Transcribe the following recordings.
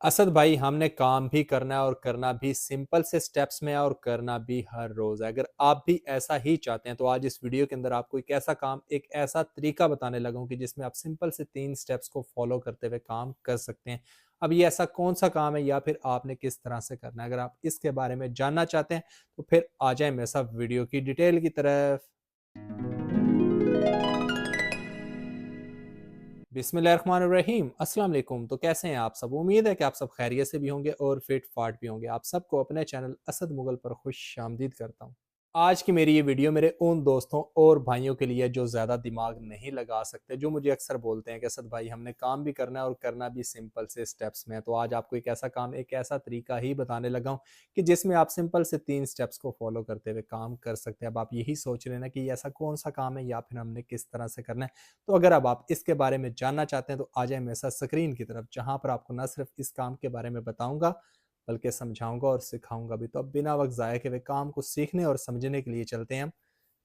असद भाई, हमने काम भी करना है और करना भी सिंपल से स्टेप्स में है और करना भी हर रोज है। अगर आप भी ऐसा ही चाहते हैं तो आज इस वीडियो के अंदर आपको एक ऐसा काम, एक ऐसा तरीका बताने लगा हूं कि जिसमें आप सिंपल से 3 स्टेप्स को फॉलो करते हुए काम कर सकते हैं। अब ये ऐसा कौन सा काम है या फिर आपने किस तरह से करना है, अगर आप इसके बारे में जानना चाहते हैं तो फिर आ जाए मेरे साथ वीडियो की डिटेल की तरफ। बिस्मिल्लाहिर्रहमानिर्रहीम, अस्सलाम वालेकुम। तो कैसे हैं आप सब? उम्मीद है कि आप सब खैरियत से भी होंगे और फिट फाट भी होंगे। आप सबको अपने चैनल असद मुगल पर खुश आमदीद करता हूँ। आज की मेरी ये वीडियो मेरे उन दोस्तों और भाइयों के लिए जो ज़्यादा दिमाग नहीं लगा सकते, जो मुझे अक्सर बोलते हैं कि असद भाई, हमने काम भी करना है और करना भी सिंपल से स्टेप्स में है। तो आज आपको एक ऐसा काम, एक ऐसा तरीका ही बताने लगा हूँ कि जिसमें आप सिंपल से 3 स्टेप्स को फॉलो करते हुए काम कर सकते हैं। अब आप यही सोच रहे हैं ना कि ये ऐसा कौन सा काम है या फिर हमने किस तरह से करना है। तो अगर अब आप इसके बारे में जानना चाहते हैं तो आ जाए मेरे साथ स्क्रीन की तरफ, जहां पर आपको न सिर्फ इस काम के बारे में बताऊंगा बल्कि समझाऊंगा और सिखाऊंगा भी। तो अब बिना वक्त जाए के वे काम को सीखने और समझने के लिए चलते हैं हम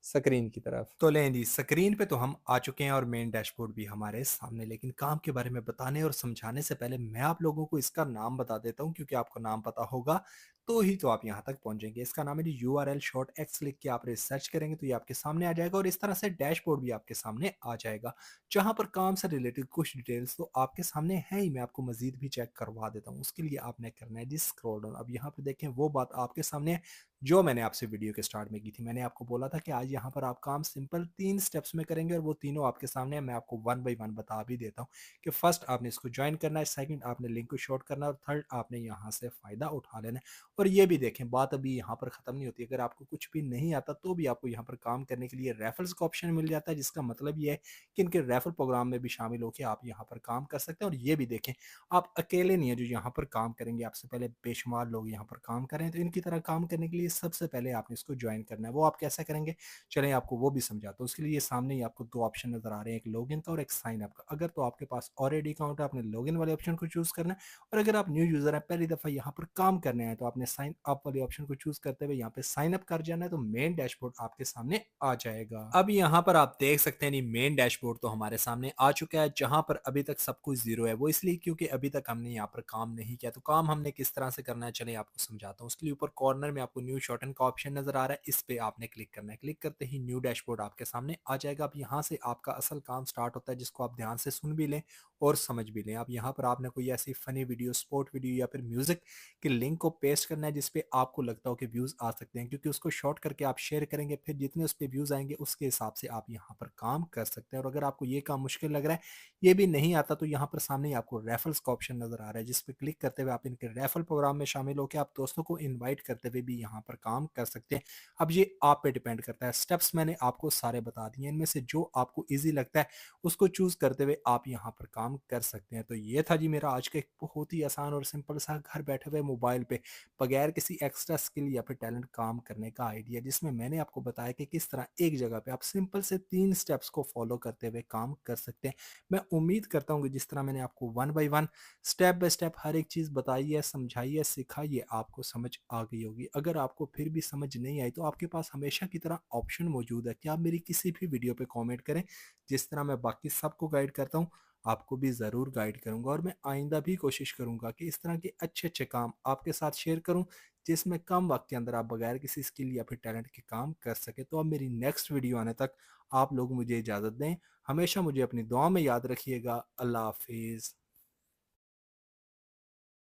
स्क्रीन की तरफ। तो लें जी, स्क्रीन पे तो हम आ चुके हैं और मेन डैशबोर्ड भी हमारे सामने। लेकिन काम के बारे में बताने और समझाने से पहले मैं आप लोगों को इसका नाम बता देता हूँ, क्योंकि आपको नाम पता होगा तो ही तो आप यहाँ तक पहुंचेंगे। इसका नाम है जी URL शॉर्ट एक्स। लिख के आप रिसर्च करेंगे तो ये आपके सामने आ जाएगा और इस तरह से डैशबोर्ड भी आपके सामने आ जाएगा, जहां पर काम से रिलेटेड कुछ डिटेल्स तो आपके सामने है ही। मैं आपको मजीद भी चेक करवा देता हूँ। उसके लिए आपने करना है जी स्क्रॉल डाउन। अब यहाँ पे देखें, वो बात आपके सामने है जो मैंने आपसे वीडियो के स्टार्ट में की थी। मैंने आपको बोला था कि आज यहाँ पर आप काम सिंपल 3 स्टेप्स में करेंगे और वो तीनों आपके सामने है। मैं आपको वन बाई वन बता भी देता हूँ कि फर्स्ट आपने इसको ज्वाइन करना है, सेकंड आपने लिंक को शॉर्ट करना है और थर्ड आपने यहाँ से फायदा उठा लेना है। और ये भी देखें, बात अभी यहाँ पर खत्म नहीं होती। अगर आपको कुछ भी नहीं आता तो भी आपको यहाँ पर काम करने के लिए रेफरल्स का ऑप्शन मिल जाता है, जिसका मतलब ये है कि इनके रेफर प्रोग्राम में भी शामिल होकर आप यहाँ पर काम कर सकते हैं। और ये भी देखें, आप अकेले नहीं है जो यहाँ पर काम करेंगे, आपसे पहले बेशुमार लोग यहाँ पर काम कर रहे हैं। तो इनकी तरह काम करने के लिए सबसे पहले आपने इसको ज्वाइन करना है। वो आप कैसे करेंगे, चलें आपको वो भी समझाता हूँ। उसके लिए सामने ही आपको 2 ऑप्शन नजर आ रहे हैं, एक लॉगिन का और एक साइन अप का। अगर तो आपके पास ऑलरेडी अकाउंट है, आपने लॉगिन वाले ऑप्शन को चूज करना है। और अगर आप न्यू यूजर है, पहली दफा यहाँ पर काम करने आए, तो आपने साइन अप वाले ऑप्शन को चूज करते हुए यहाँ पे साइन अप कर जाना है। तो मेन डैशबोर्ड आपके सामने आ जाएगा। अब यहाँ पर आप देख सकते हैं नहीं, मेन डैशबोर्ड तो हमारे सामने आ चुका है, जहां पर अभी तक सब कुछ जीरो है। वो इसलिए क्योंकि अभी तक हमने यहाँ पर काम नहीं किया। तो काम हमने किस तरह से करना है, चलिए आपको समझाता हूँ। उसके लिए ऊपर कॉर्नर में आपको न्यू शॉर्टन का ऑप्शन नजर आ रहा है, इस पे आपने क्लिक करना है। क्लिक करते ही न्यू डैशबोर्ड आपके सामने आ जाएगा। अब यहाँ से आपका असल काम स्टार्ट होता है, जिसको आप ध्यान से सुन भी लें और समझ भी लें। अब यहाँ पर आपने कोई ऐसी फनी वीडियो, स्पोर्ट वीडियो या फिर म्यूजिक के लिंक को पेस्ट करना है जिसपे आपको लगता हो कि व्यूज आ सकते हैं, क्योंकि उसको शॉर्ट करके आप शेयर करेंगे, फिर जितने उस पर व्यूज आएंगे उसके हिसाब से आप यहाँ पर काम कर सकते हैं। और अगर आपको ये काम मुश्किल लग रहा है, ये भी नहीं आता, तो यहाँ पर सामने ही आपको रेफरल्स का ऑप्शन नजर आ रहा है, जिसपे क्लिक करते हुए आप इनके रेफरल प्रोग्राम में शामिल होकर आप दोस्तों को इन्वाइट करते हुए भी यहाँ पर काम कर सकते हैं। अब ये आप पे डिपेंड करता है। स्टेप्स मैंने आपको सारे बता दिए, इनमें से जो आपको ईजी लगता है उसको चूज करते हुए आप यहाँ पर काम कर सकते हैं। तो ये था जी मेरा आज का एक बहुत ही आसान और सिंपल सा घर बैठे हुए मोबाइल पे बगैर किसी एक्स्ट्रा स्किल या फिर टैलेंट काम करने का आइडिया, जिसमें मैंने आपको बताया कि किस तरह एक जगह पे आप सिंपल से 3 स्टेप्स को फॉलो करते हुए काम कर सकते हैं। मैं उम्मीद करता हूँ कि जिस तरह मैंने आपको one by one, step by step हर एक चीज़ बताई है, समझाई है, सिखाई है, आपको समझ आ गई होगी। अगर आपको फिर भी समझ नहीं आई तो आपके पास हमेशा की तरह ऑप्शन मौजूद है कि आप मेरी किसी भी वीडियो पे कमेंट करें। जिस तरह मैं बाकी सबको गाइड करता हूँ, आपको भी ज़रूर गाइड करूँगा। और मैं आइंदा भी कोशिश करूँगा कि इस तरह के अच्छे अच्छे काम आपके साथ शेयर करूँ, जिसमें कम वक्त के अंदर आप बगैर किसी स्किल या फिर टैलेंट के काम कर सके। तो अब मेरी नेक्स्ट वीडियो आने तक आप लोग मुझे इजाज़त दें। हमेशा मुझे अपनी दुआ में याद रखिएगा। अल्लाह हाफिज़।